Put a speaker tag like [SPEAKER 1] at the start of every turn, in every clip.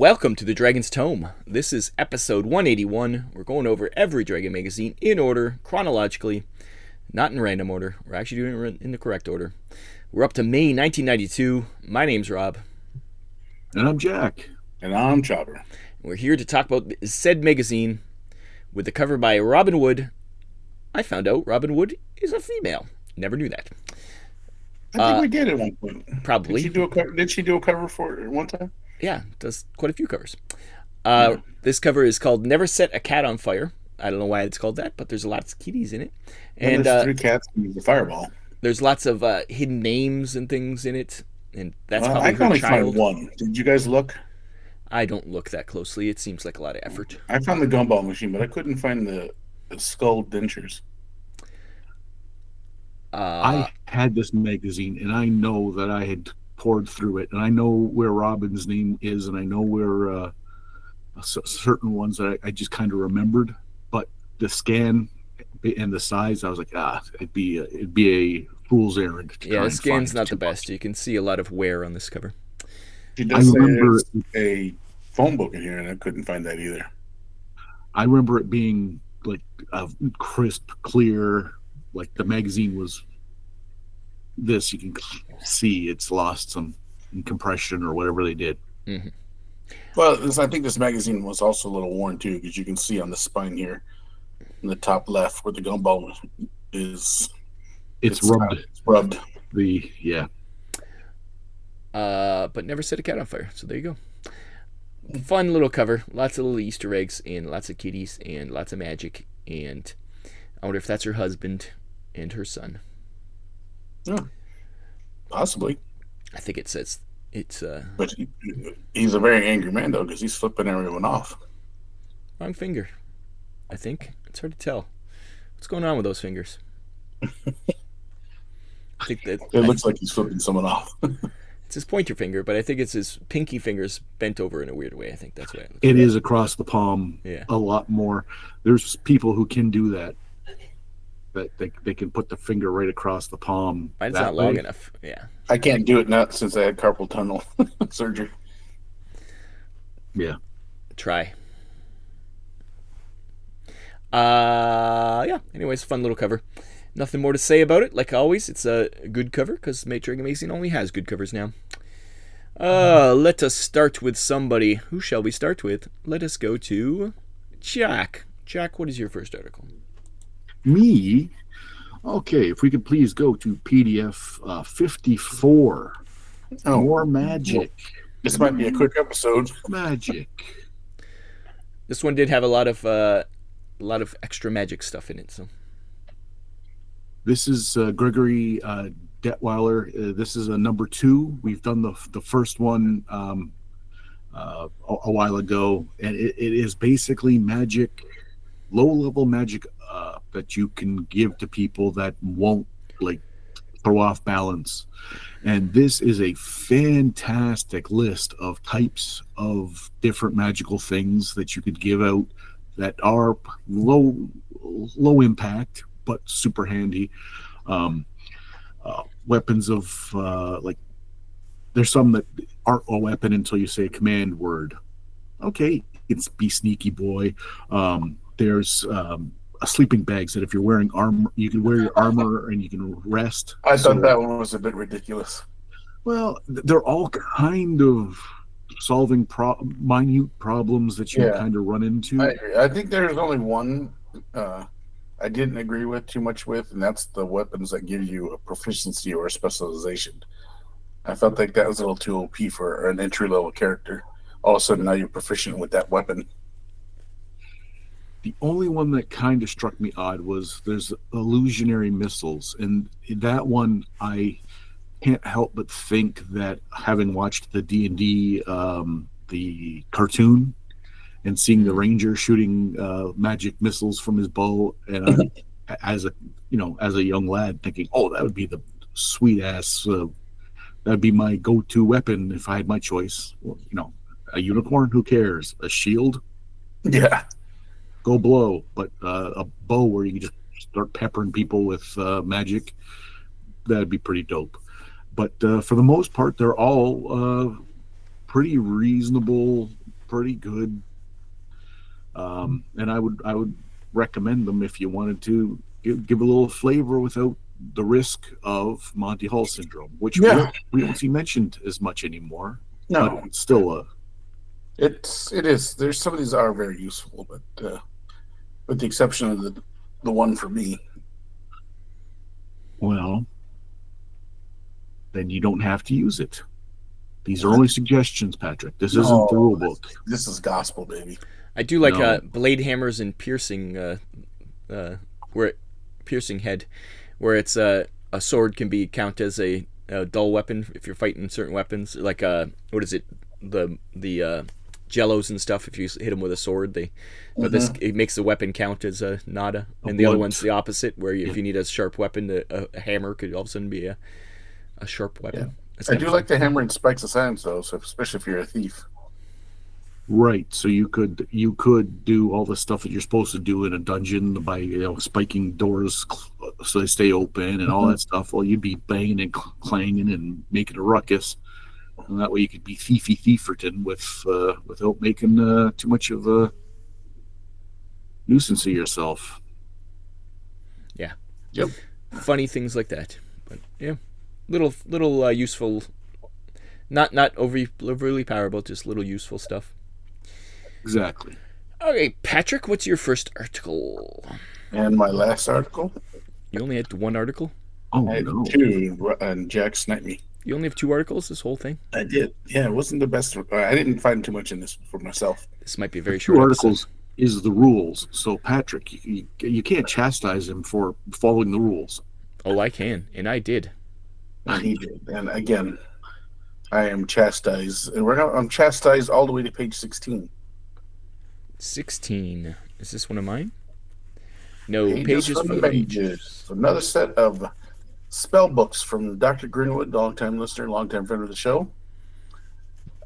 [SPEAKER 1] Welcome to the Dragon's Tome. This is episode 181. We're going over every Dragon magazine in order, chronologically, not in random order. We're actually doing it in the correct order. We're up to May 1992. My name's Rob.
[SPEAKER 2] And I'm Jack.
[SPEAKER 3] And I'm Chopper.
[SPEAKER 1] And we're here to talk about said magazine with the cover by Robin Wood. I found out Robin Wood is a female. Never knew that.
[SPEAKER 3] I think we did at one point.
[SPEAKER 1] Probably.
[SPEAKER 3] Did she do a cover for it one time?
[SPEAKER 1] Yeah, does quite a few covers. This cover is called Never Set a Cat on Fire. I don't know why it's called that, but there's lots of kitties in it.
[SPEAKER 3] And there's three cats and the fireball.
[SPEAKER 1] There's lots of hidden names and things in it. And that's probably
[SPEAKER 3] I can only
[SPEAKER 1] child.
[SPEAKER 3] find one. Did you guys look?
[SPEAKER 1] I don't look that closely. It seems like a lot of effort.
[SPEAKER 3] I found the gumball machine, but I couldn't find the skull dentures.
[SPEAKER 2] I had this magazine, and I know that I had poured through it, and I know where Robin's name is, and I know where certain ones that I just kind of remembered. But the scan and the size, I was like, it'd be a fool's errand.
[SPEAKER 1] Yeah, the scan's not the best. You can see a lot of wear on this cover.
[SPEAKER 3] She does say there's a phone book in here, and I couldn't find that either.
[SPEAKER 2] I remember it being like a crisp, clear. Like the magazine was this, you can see it's lost some in compression or whatever they did.
[SPEAKER 1] Mm-hmm.
[SPEAKER 3] Well, I think this magazine was also a little worn too, because you can see on the spine here, in the top left, where the gumball is.
[SPEAKER 2] It's rubbed.
[SPEAKER 3] It's rubbed.
[SPEAKER 1] But Never Set a Cat on Fire. So there you go. Fun little cover. Lots of little Easter eggs and lots of kitties and lots of magic. And I wonder if that's her husband and her son.
[SPEAKER 3] Yeah, possibly.
[SPEAKER 1] I think it says it's.
[SPEAKER 3] But he's a very angry man though, because he's flipping everyone off.
[SPEAKER 1] Wrong finger. I think it's hard to tell. What's going on with those fingers? I think that
[SPEAKER 3] it looks like he's flipping someone off.
[SPEAKER 1] It's his pointer finger, but I think it's his pinky fingers bent over in a weird way. I think that's what
[SPEAKER 2] it is across the palm.
[SPEAKER 1] Yeah,
[SPEAKER 2] a lot more. There's people who can do that. That they can put the finger right across the palm.
[SPEAKER 1] Mine's not long enough. Yeah,
[SPEAKER 3] I can't do it now since I had carpal tunnel surgery.
[SPEAKER 2] Yeah,
[SPEAKER 1] try. Yeah. Anyways, fun little cover. Nothing more to say about it. Like always, it's a good cover because Dragon Magazine only has good covers now. Let us start with somebody. Who shall we start with? Let us go to Jack. Jack, what is your first article?
[SPEAKER 2] Me? Okay, if we could please go to PDF 54. More magic.
[SPEAKER 3] This might be a quick episode.
[SPEAKER 2] Magic.
[SPEAKER 1] This one did have a lot of extra magic stuff in it. So
[SPEAKER 2] this is Gregory Detweiler. This is a number 2. We've done the first one a while ago, and it is basically magic, low-level magic that you can give to people that won't throw off balance. And this is a fantastic list of types of different magical things that you could give out that are low impact but super handy. Weapons of there's some that aren't a weapon until you say a command word. Okay, it's be sneaky boy. There's sleeping bags that if you're wearing armor, you can wear your armor and you can rest.
[SPEAKER 3] I thought that one was a bit ridiculous.
[SPEAKER 2] Well, they're all kind of solving minute problems that you kind of run into.
[SPEAKER 3] I think there's only one I didn't agree with too much with, and that's the weapons that give you a proficiency or a specialization. I felt like that was a little too OP for an entry-level character. All of a sudden, now you're proficient with that weapon.
[SPEAKER 2] The only one that kind of struck me odd was there's illusionary missiles, and that one I can't help but think that, having watched the D&D the cartoon and seeing the ranger shooting magic missiles from his bow, and as a young lad thinking, that would be the sweet ass, that'd be my go-to weapon if I had my choice. Well, a unicorn, who cares? A shield,
[SPEAKER 3] yeah,
[SPEAKER 2] go blow. But a bow where you can just start peppering people with magic, that'd be pretty dope. But for the most part, they're all pretty reasonable pretty good. And I would recommend them if you wanted to give a little flavor without the risk of Monty Hall syndrome, which we don't see mentioned as much anymore.
[SPEAKER 3] No,
[SPEAKER 2] but it's still
[SPEAKER 3] it is. There's some of these are very useful, but with the exception of the one for me.
[SPEAKER 2] Well, then you don't have to use it. These are only suggestions, Patrick. This isn't the rule book.
[SPEAKER 3] This is gospel, baby.
[SPEAKER 1] I do like blade hammers and piercing, piercing head, where it's a sword can be count as a dull weapon if you're fighting certain weapons, like what is it, the jellos and stuff. If you hit them with a sword, but this it makes the weapon count as a nada, and the other one's the opposite, where if you need a sharp weapon, a hammer could all of a sudden be a sharp weapon.
[SPEAKER 3] Yeah. I do like the hammer and spikes of silence, though, so especially if you're a thief.
[SPEAKER 2] Right, so you could do all the stuff that you're supposed to do in a dungeon by spiking doors so they stay open and all that stuff. Well, you'd be banging and clanging and making a ruckus, and that way you could be thieferton without making too much of a nuisance of yourself.
[SPEAKER 1] Yeah.
[SPEAKER 3] Yep.
[SPEAKER 1] Funny things like that, but yeah, little useful, not overly powerful, just little useful stuff.
[SPEAKER 2] Exactly.
[SPEAKER 1] Okay, Patrick, what's your first article?
[SPEAKER 3] And my last article?
[SPEAKER 1] You only had one article?
[SPEAKER 2] Oh,
[SPEAKER 3] I had
[SPEAKER 2] no.
[SPEAKER 3] 2, and Jack sniped me.
[SPEAKER 1] You only have 2 articles, this whole thing?
[SPEAKER 3] I did. Yeah, it wasn't the best. I didn't find too much in this for myself.
[SPEAKER 1] This might be a very short
[SPEAKER 2] 2 articles
[SPEAKER 1] episode.
[SPEAKER 2] Is the rules. So, Patrick, you can't chastise him for following the rules.
[SPEAKER 1] Oh, I can, and I did.
[SPEAKER 3] And he did. And again, I am chastised. And I'm chastised all the way to page 16.
[SPEAKER 1] 16. Is this one of mine? No,
[SPEAKER 3] Pages
[SPEAKER 1] from the Mages.
[SPEAKER 3] Another set of spell books from Dr. Greenwood, long-time listener, long-time friend of the show.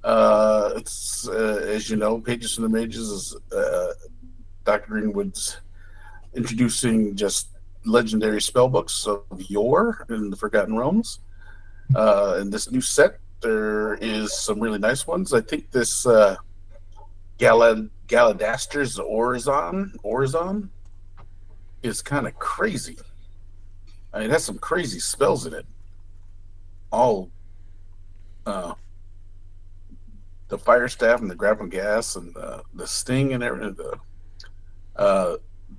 [SPEAKER 3] It's as you know, Pages from the Mages is Dr. Greenwood's introducing just legendary spell books of yore in the Forgotten Realms. In this new set, there is some really nice ones. I think this Galadaster's Orizon is kind of crazy. I mean, it has some crazy spells in it. All the fire staff and the grappling gas and the sting and everything.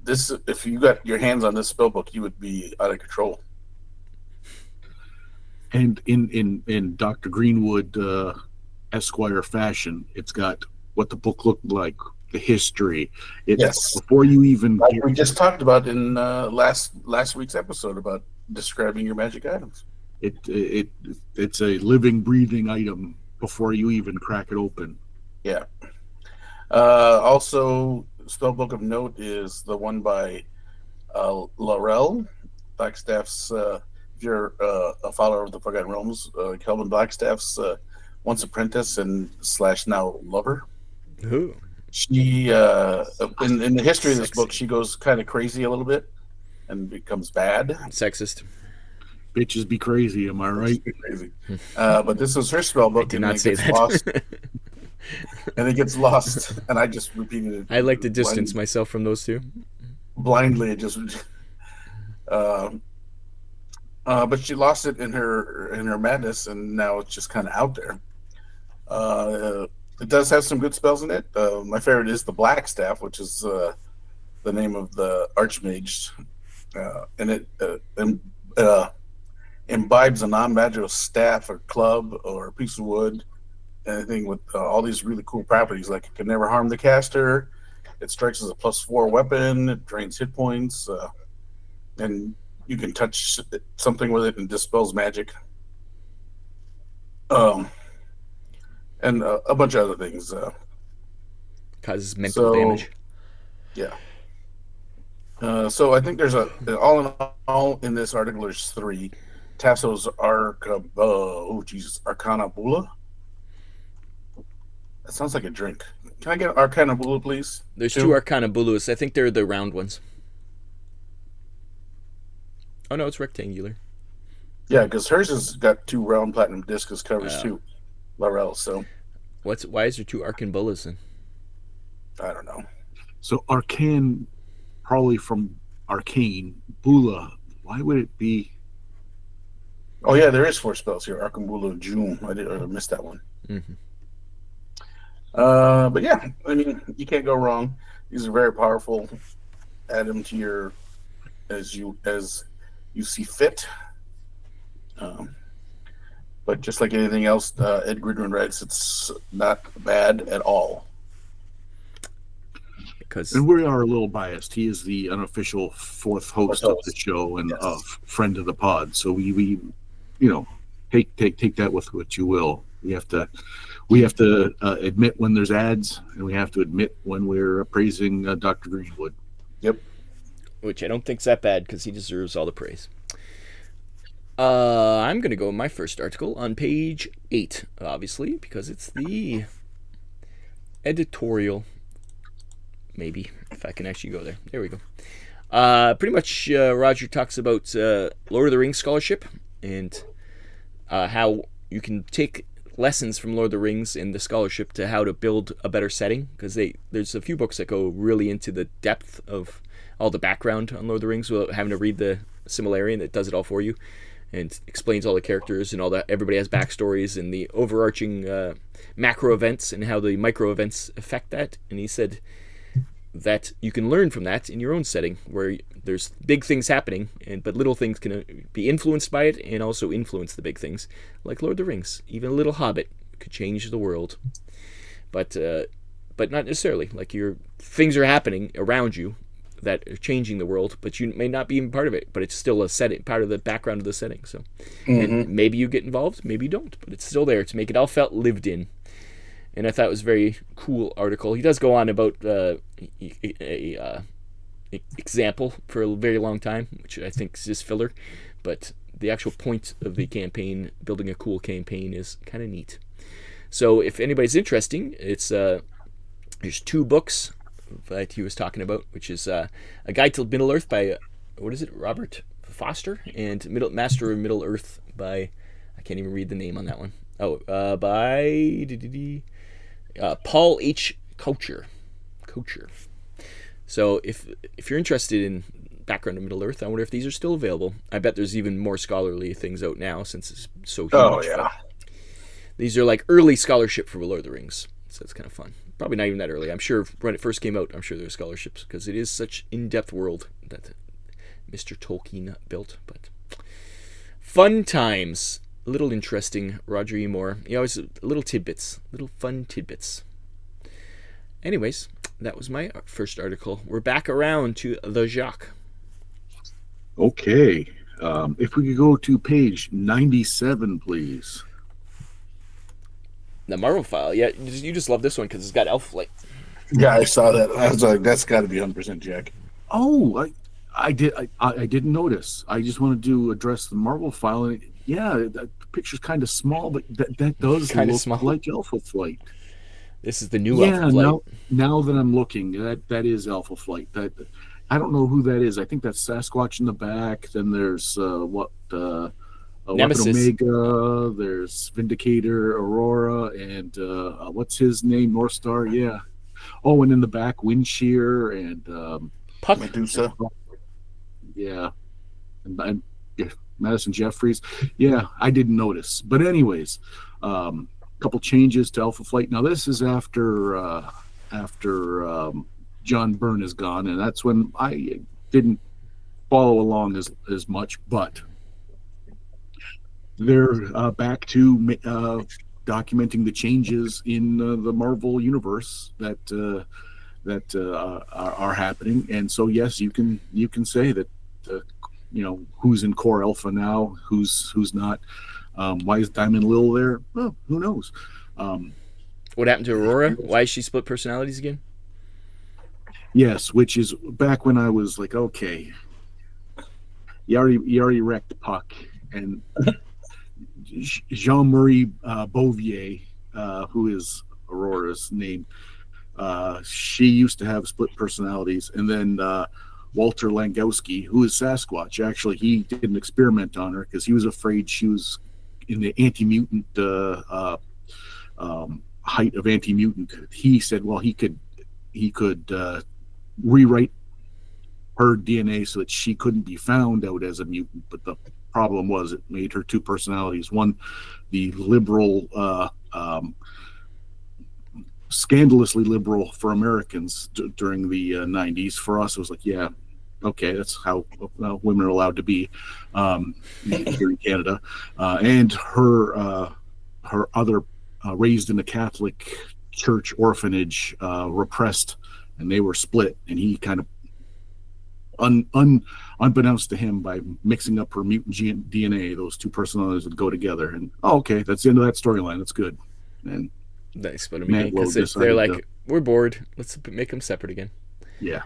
[SPEAKER 3] This, if you got your hands on this spell book, you would be out of control.
[SPEAKER 2] And in Dr. Greenwood Esquire fashion, it's got what the book looked like, the history.
[SPEAKER 3] Yes.
[SPEAKER 2] Before you even
[SPEAKER 3] like we just talked about in last week's episode about describing your magic items.
[SPEAKER 2] It's a living, breathing item before you even crack it open.
[SPEAKER 3] Yeah. Also, spellbook of note is the one by Laurel Blackstaff's. If you're a follower of the Forgotten Realms, Kelvin Blackstaff's once apprentice and / now lover.
[SPEAKER 1] Ooh.
[SPEAKER 3] She in the history of this book, she goes kind of crazy a little bit and becomes bad.
[SPEAKER 1] Sexist.
[SPEAKER 2] Bitches be crazy, am I right?
[SPEAKER 3] Crazy. But this is her spell book.
[SPEAKER 1] I did not say that.
[SPEAKER 3] Lost, and it gets lost, and I just repeated it.
[SPEAKER 1] I like to distance myself from those two.
[SPEAKER 3] Blindly, it just. But she lost it in her madness, and now it's just kind of out there. It does have some good spells in it. My favorite is the Black Staff, which is the name of the Archmage, and it imbibes a non-magical staff or club or a piece of wood, anything with all these really cool properties. Like it can never harm the caster. It strikes as a +4 weapon. It drains hit points, and you can touch something with it and dispels magic. And a bunch of other things.
[SPEAKER 1] Causes mental damage.
[SPEAKER 3] Yeah. So I think there's all in all in this article there's 3. Tasso's Arcana Bula. That sounds like a drink. Can I get Arcana Bula, please?
[SPEAKER 1] There's 2 Arcana Bulas. I think they're the round ones. Oh no, it's rectangular.
[SPEAKER 3] Yeah, because hers has got 2 round platinum discus covers too. Laurel. So
[SPEAKER 1] why is there 2 Arcan Bulas then?
[SPEAKER 3] I don't know.
[SPEAKER 2] So Arcane, probably from Arcane. Bula, why would it be?
[SPEAKER 3] Oh yeah, there is 4 spells here. Arkambula June. I missed that one.
[SPEAKER 1] Mm-hmm.
[SPEAKER 3] But yeah, I mean, you can't go wrong. These are very powerful. Add them to your as you see fit. Um, but just like anything else, Ed Gridwin writes, it's not bad at all.
[SPEAKER 1] Because
[SPEAKER 2] And we are a little biased. He is the unofficial fourth host of the show and a friend of the pod. So we take that with what you will. We have to admit when there's ads, and we have to admit when we're praising Dr. Greenwood.
[SPEAKER 3] Yep.
[SPEAKER 1] Which I don't think's that bad because he deserves all the praise. I'm going to go with my first article on page 8, obviously, because it's the editorial. Maybe, if I can actually go there. There we go. Pretty much, Roger talks about Lord of the Rings scholarship and how you can take lessons from Lord of the Rings in the scholarship to how to build a better setting, because there's a few books that go really into the depth of all the background on Lord of the Rings without having to read the Silmarillion. That does it all for you and explains all the characters and all that. Everybody has backstories and the overarching macro events and how the micro events affect that. And he said that you can learn from that in your own setting where there's big things happening, but little things can be influenced by it and also influence the big things, like Lord of the Rings. Even a little hobbit could change the world, but not necessarily. Like things are happening around you that are changing the world, but you may not be even part of it, but it's still a setting, part of the background of the setting. So, and maybe you get involved, maybe you don't, but it's still there to make it all felt lived in. And I thought it was a very cool article. He does go on about a example for a very long time, which I think is just filler. But the actual point of the campaign, building a cool campaign, is kind of neat. So if anybody's interested, there's 2 books that he was talking about, which is A Guide to Middle Earth by, Robert Foster, and Master of Middle Earth by, I can't even read the name on that one. By Paul H. Kocher. So if you're interested in background of Middle Earth, I wonder if these are still available. I bet there's even more scholarly things out now since it's so huge.
[SPEAKER 3] Oh yeah.
[SPEAKER 1] These are like early scholarship for Lord of the Rings, so it's kind of fun. Probably not even that early. I'm sure when it first came out, I'm sure there were scholarships because it is such in-depth world that Mr. Tolkien built. But fun times. A little interesting, Roger E. Moore. He always little fun tidbits. Anyways, that was my first article. We're back around to the Jacques.
[SPEAKER 2] Okay. If we could go to page 97, please.
[SPEAKER 1] The Marvel file. Yeah, you just love this one because it's got elf flight.
[SPEAKER 3] Yeah, I saw that. I was like, that's got to be 100% Jack.
[SPEAKER 2] Oh, I didn't notice. I just wanted to address the Marvel file. And the picture's kind of small, but that does look small, like Alpha Flight.
[SPEAKER 1] This is the new Alpha Flight.
[SPEAKER 2] Now that I'm looking, that is Alpha Flight. That I don't know who that is. I think that's Sasquatch in the back. Then there's
[SPEAKER 1] Nemesis.
[SPEAKER 2] Weapon Omega. There's Vindicator, Aurora, and what's his name? North Star. Yeah. Oh, and in the back, Windshear and
[SPEAKER 1] Puck.
[SPEAKER 3] Medusa.
[SPEAKER 2] Yeah. And Madison Jeffries. Yeah, I didn't notice. But anyways, a couple changes to Alpha Flight. Now this is after John Byrne is gone, and that's when I didn't follow along as much. But they're back to documenting the changes in the Marvel universe that are happening. And so yes, you can say that who's in Core Alpha now, who's not. Why is Diamond Lil there? Well, who knows?
[SPEAKER 1] What happened to Aurora? Why is she split personalities again?
[SPEAKER 2] Yes, which is back when I was like, okay, you already wrecked Puck, and Jean-Marie Bouvier, who is Aurora's name, she used to have split personalities, and then Walter Langowski, who is Sasquatch, actually he did an experiment on her because he was afraid she was in the anti-mutant height of anti-mutant. He said, well, he could he could rewrite her DNA so that she couldn't be found out as a mutant. But the problem was it made her two personalities. One, the liberal, scandalously liberal for Americans during the 90s. For us, it was like, yeah, okay, that's how women are allowed to be here in Canada. And her other, raised in a Catholic church orphanage, repressed, and they were split. And he kind of, unbeknownst to him, by mixing up her mutant DNA, those two personalities would go together. And okay, that's the end of that storyline. That's good. And
[SPEAKER 1] nice, but I mean, because they're like, we're bored. Let's make them separate again.
[SPEAKER 2] Yeah.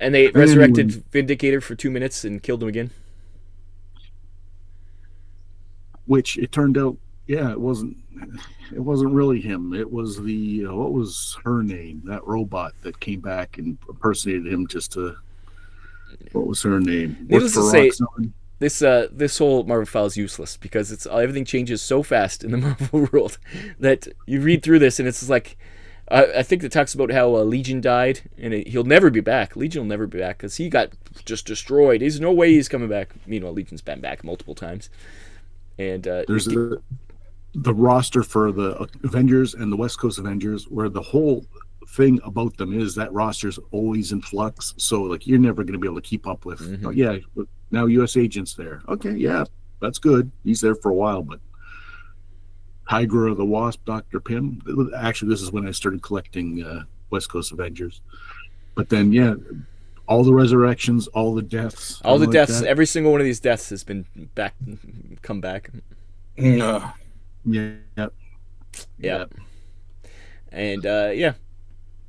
[SPEAKER 1] And they resurrected Vindicator for 2 minutes and killed him again.
[SPEAKER 2] Which it turned out, yeah, it wasn't really him. It was the what was her name? That robot that came back and impersonated him just to. What was her name?
[SPEAKER 1] Needless to say, this whole Marvel file is useless because everything changes so fast in the Marvel world that you read through this and it's just like, I think it talks about how Legion died and he'll never be back. Legion will never be back because he got just destroyed. There's no way he's coming back. Meanwhile, Legion's been back multiple times. And
[SPEAKER 2] there's the roster for the Avengers and the West Coast Avengers, where the whole thing about them is that roster's always in flux. So like you're never going to be able to keep up with.
[SPEAKER 1] Mm-hmm.
[SPEAKER 2] Yeah, now U.S. Agent's there. Okay, yeah, that's good. He's there for a while, but Tigra the Wasp, Dr. Pym. Actually, this is when I started collecting West Coast Avengers. But then, yeah, all the resurrections, all the deaths.
[SPEAKER 1] Every single one of these deaths has been come back.
[SPEAKER 2] Yeah.
[SPEAKER 1] And,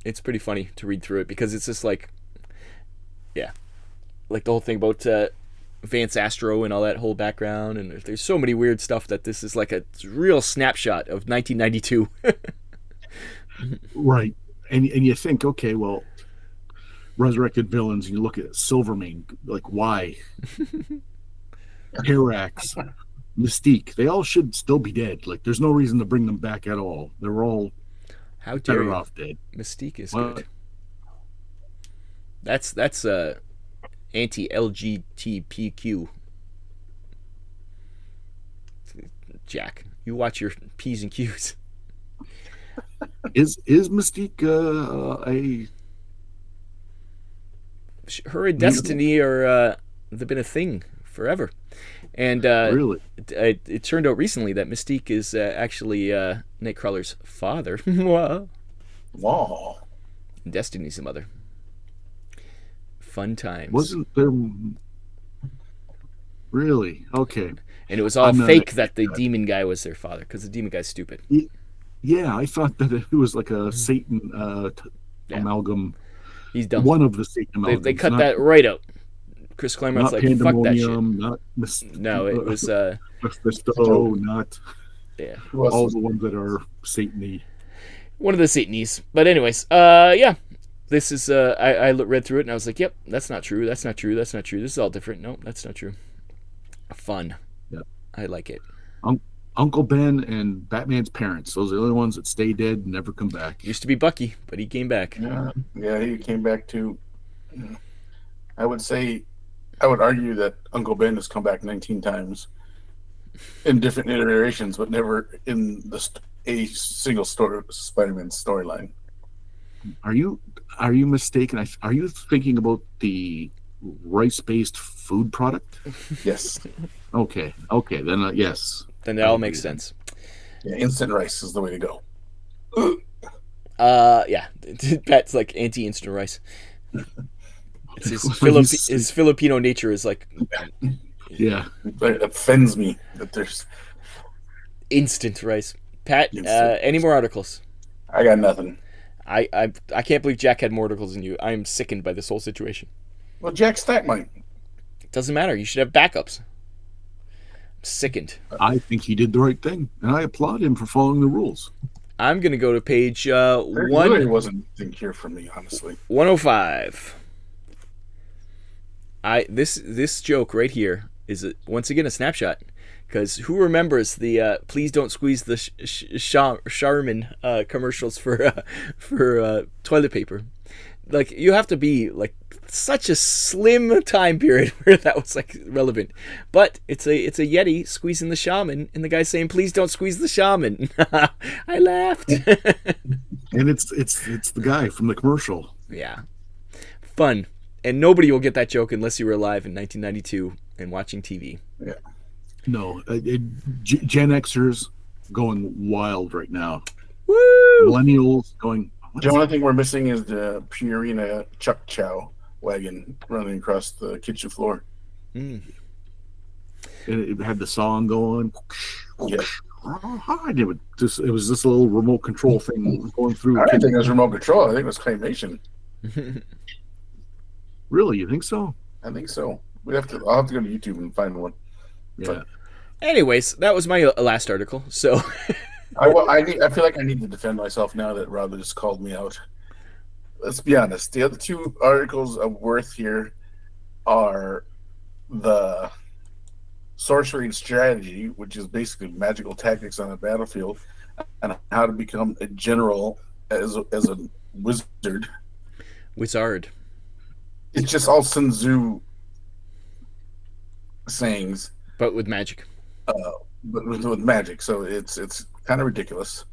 [SPEAKER 1] it's pretty funny to read through it because it's just like, like the whole thing about Vance Astro and all that whole background, and there's so many weird stuff that this is like a real snapshot of 1992.
[SPEAKER 2] Right. And you think, okay, well, resurrected villains, and you look at Silvermane, like why? Parax, Mystique, they all should still be dead. Like there's no reason to bring them back at all. They're all better off dead.
[SPEAKER 1] Mystique is good. That's anti-LGBTQ. Jack, you watch your P's and Q's.
[SPEAKER 2] Is Mystique
[SPEAKER 1] her and Destiny are they've been a thing forever, and
[SPEAKER 2] really
[SPEAKER 1] it turned out recently that Mystique is actually Nightcrawler's father. Wow. Destiny's the mother. Fun times.
[SPEAKER 2] Wasn't there really? Okay.
[SPEAKER 1] And it was all fake that the demon guy was their father because the demon guy's stupid.
[SPEAKER 2] Yeah, I thought that it was like a Satan amalgam.
[SPEAKER 1] He's dumb.
[SPEAKER 2] One of the Satan amalgams.
[SPEAKER 1] They cut that right out. Chris Claremont's like, fuck that shit.
[SPEAKER 2] Not
[SPEAKER 1] no, it was
[SPEAKER 2] Mephisto, not all the ones that are Satan-y.
[SPEAKER 1] One of the Satan-ys. But anyways, this is I read through it and I was like, yep, that's not true. That's not true. That's not true. This is all different. No, that's not true. Fun.
[SPEAKER 2] Yep.
[SPEAKER 1] I like it.
[SPEAKER 2] Uncle Ben and Batman's parents. Those are the only ones that stay dead and never come back.
[SPEAKER 1] Used to be Bucky, but he came back.
[SPEAKER 3] Yeah, he came back too. I would argue that Uncle Ben has come back 19 times in different iterations, but never in a single Spider-Man storyline.
[SPEAKER 2] Are you mistaken? Are you thinking about the rice-based food product?
[SPEAKER 3] Yes.
[SPEAKER 2] Okay. Then yes.
[SPEAKER 1] Then that all makes sense.
[SPEAKER 3] Yeah, instant rice is the way to go.
[SPEAKER 1] Yeah. Pat's like anti-instant rice. It's his Filipino nature is like.
[SPEAKER 2] Yeah.
[SPEAKER 3] It offends me that there's
[SPEAKER 1] instant rice. Pat, any more articles?
[SPEAKER 3] I got nothing.
[SPEAKER 1] I can't believe Jack had more articles than you. I am sickened by this whole situation.
[SPEAKER 3] Well, Jack stacked mine.
[SPEAKER 1] It doesn't matter. You should have backups. I'm sickened.
[SPEAKER 2] I think he did the right thing, and I applaud him for following the rules.
[SPEAKER 1] I'm going to go to page
[SPEAKER 3] there really wasn't anything here for me, honestly.
[SPEAKER 1] 105. This joke right here is once again a snapshot. Because who remembers the "Please don't squeeze the Charmin" commercials for toilet paper? like you have to be like such a slim time period where that was like relevant. But it's a Yeti squeezing the shaman, and the guy saying, "Please don't squeeze the shaman." I laughed.
[SPEAKER 2] And it's the guy from the commercial.
[SPEAKER 1] Yeah, fun, and nobody will get that joke unless you were alive in 1992 and watching TV.
[SPEAKER 3] Yeah.
[SPEAKER 2] No, Gen Xers going wild right now.
[SPEAKER 1] Woo!
[SPEAKER 2] Millennials going.
[SPEAKER 3] The only thing we're missing is the Purina Chuck Chow wagon running across the kitchen floor.
[SPEAKER 1] Mm.
[SPEAKER 2] It had the song going.
[SPEAKER 3] Yeah.
[SPEAKER 2] It was this little remote control thing going through.
[SPEAKER 3] I don't think it was remote control. I think it was claymation.
[SPEAKER 2] Really, you think so?
[SPEAKER 3] I think so. I'll have to go to YouTube and find one.
[SPEAKER 2] Yeah.
[SPEAKER 1] Anyways, that was my last article. So
[SPEAKER 3] I feel like I need to defend myself now that Rob just called me out. Let's be honest. The other two articles of worth here are the Sorcery and Strategy, which is basically magical tactics on a battlefield, and how to become a general as a wizard.
[SPEAKER 1] Wizard.
[SPEAKER 3] It's just all Sun Tzu sayings,
[SPEAKER 1] but with magic.
[SPEAKER 3] But with magic, so it's kind of ridiculous.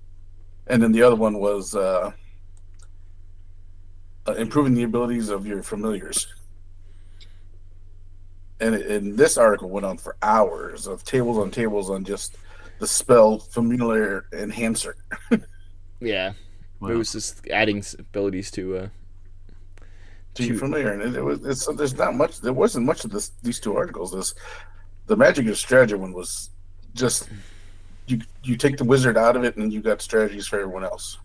[SPEAKER 3] And then the other one was improving the abilities of your familiars. And this article went on for hours of tables on just the spell Familiar Enhancer.
[SPEAKER 1] Yeah, wow. It was just adding abilities to
[SPEAKER 3] your familiar, and there's not much. There wasn't much of these two articles. The Magic and Strategy one was just you take the wizard out of it, and you got strategies for everyone else.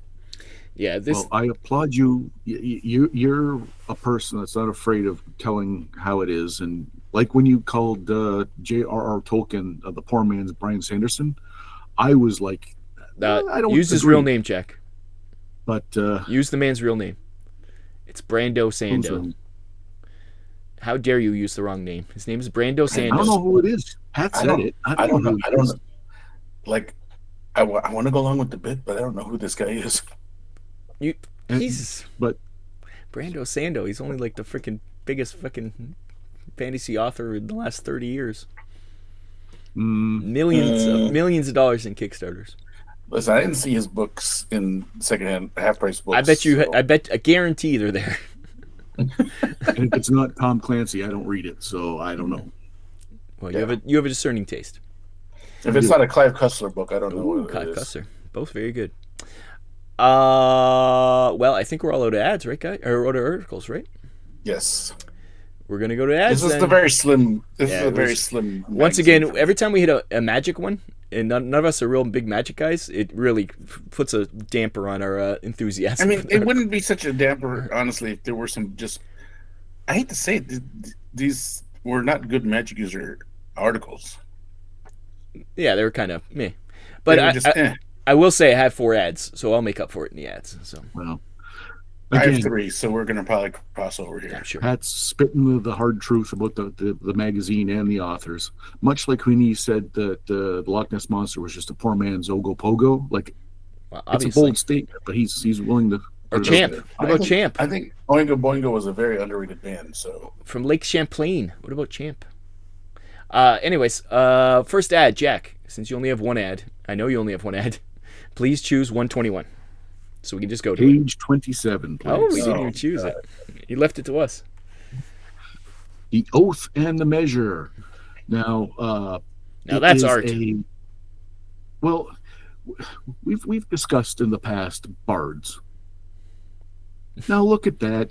[SPEAKER 1] Yeah,
[SPEAKER 2] Well, I applaud you. You're a person that's not afraid of telling how it is, and like when you called J.R.R. Tolkien the poor man's Bryan Sanderson, I was like, I don't
[SPEAKER 1] use his real name, Jack.
[SPEAKER 2] But
[SPEAKER 1] use the man's real name. It's Brando Sando. How dare you use the wrong name? His name is Brando Sando.
[SPEAKER 2] I don't know who it is. Pat said it.
[SPEAKER 3] I don't know. Like, I want to go along with the bit, but I don't know who this guy is.
[SPEAKER 1] But Brando Sando. He's only like the freaking biggest fucking fantasy author in the last 30 years. Millions of dollars in Kickstarters.
[SPEAKER 3] Listen, I didn't see his books in secondhand half-price books.
[SPEAKER 1] I guarantee they're there.
[SPEAKER 2] And if it's not Tom Clancy, I don't read it, so I don't know.
[SPEAKER 1] Well, you have a discerning taste.
[SPEAKER 3] If it's not a Clive Cussler book, I don't know what
[SPEAKER 1] Clive
[SPEAKER 3] it is.
[SPEAKER 1] Cussler. Both very good. Well, I think we're all out of ads, right, guys? Or out of articles, right?
[SPEAKER 3] Yes.
[SPEAKER 1] We're gonna go to ads.
[SPEAKER 3] This is a very slim. Slim.
[SPEAKER 1] Once again, every time we hit a magic one, and none of us are real big magic guys, it really puts a damper on our enthusiasm.
[SPEAKER 3] I mean, it wouldn't be such a damper, honestly, if there were some just. I hate to say it, these were not good magic user articles.
[SPEAKER 1] Yeah, they were kind of meh. But I will say I have 4 ads, so I'll make up for it in the ads. So
[SPEAKER 2] well,
[SPEAKER 3] again, I have 3, so we're gonna probably cross over here.
[SPEAKER 1] I'm sure.
[SPEAKER 2] Pat's spitting the hard truth about the magazine and the authors. Much like when he said that the Loch Ness Monster was just a poor man's Ogopogo. Like, well, it's a bold statement, but he's willing to.
[SPEAKER 1] Or Champ. What about Champ?
[SPEAKER 3] I think Oingo Boingo was a very underrated band. So
[SPEAKER 1] from Lake Champlain. What about Champ? Anyways, first ad, Jack. Since you only have one ad, I know you only have one ad. Please choose 121. So we can just go to
[SPEAKER 2] page 27. Please.
[SPEAKER 1] Oh, we didn't even choose it. You left it to us.
[SPEAKER 2] The Oath and the Measure. Now
[SPEAKER 1] that's art.
[SPEAKER 2] Well, we've discussed in the past bards. Now look at that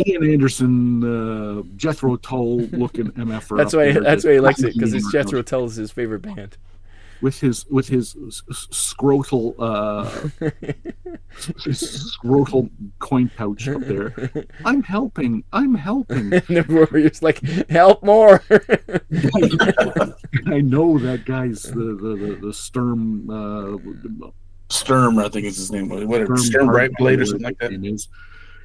[SPEAKER 2] Ian Anderson, Jethro Tull looking MF.
[SPEAKER 1] That's why he likes it, because it's Jethro Tull's his favorite band.
[SPEAKER 2] With his scrotal scrotal coin pouch up there. I'm helping.
[SPEAKER 1] And the warrior's like, help more.
[SPEAKER 2] I know that guy's the Sturm.
[SPEAKER 3] Sturm, I think is his name. Whatever, Sturm Brightblade or something like that.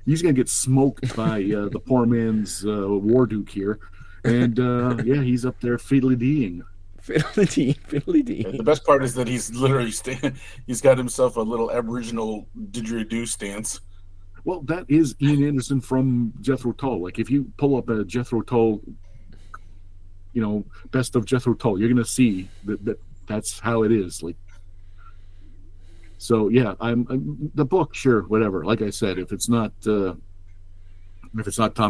[SPEAKER 2] He's gonna get smoked by the poor man's war duke here, and he's up there fiddly-deeing.
[SPEAKER 1] Fiddly-dee.
[SPEAKER 3] The best part is that he's literally he's got himself a little Aboriginal didgeridoo stance.
[SPEAKER 2] Well, that is Ian Anderson from Jethro Tull. Like if you pull up a Jethro Tull, best of Jethro Tull, you're gonna see that's how it is. Like, so yeah, I'm the book, sure, whatever. Like I said, if it's not Tom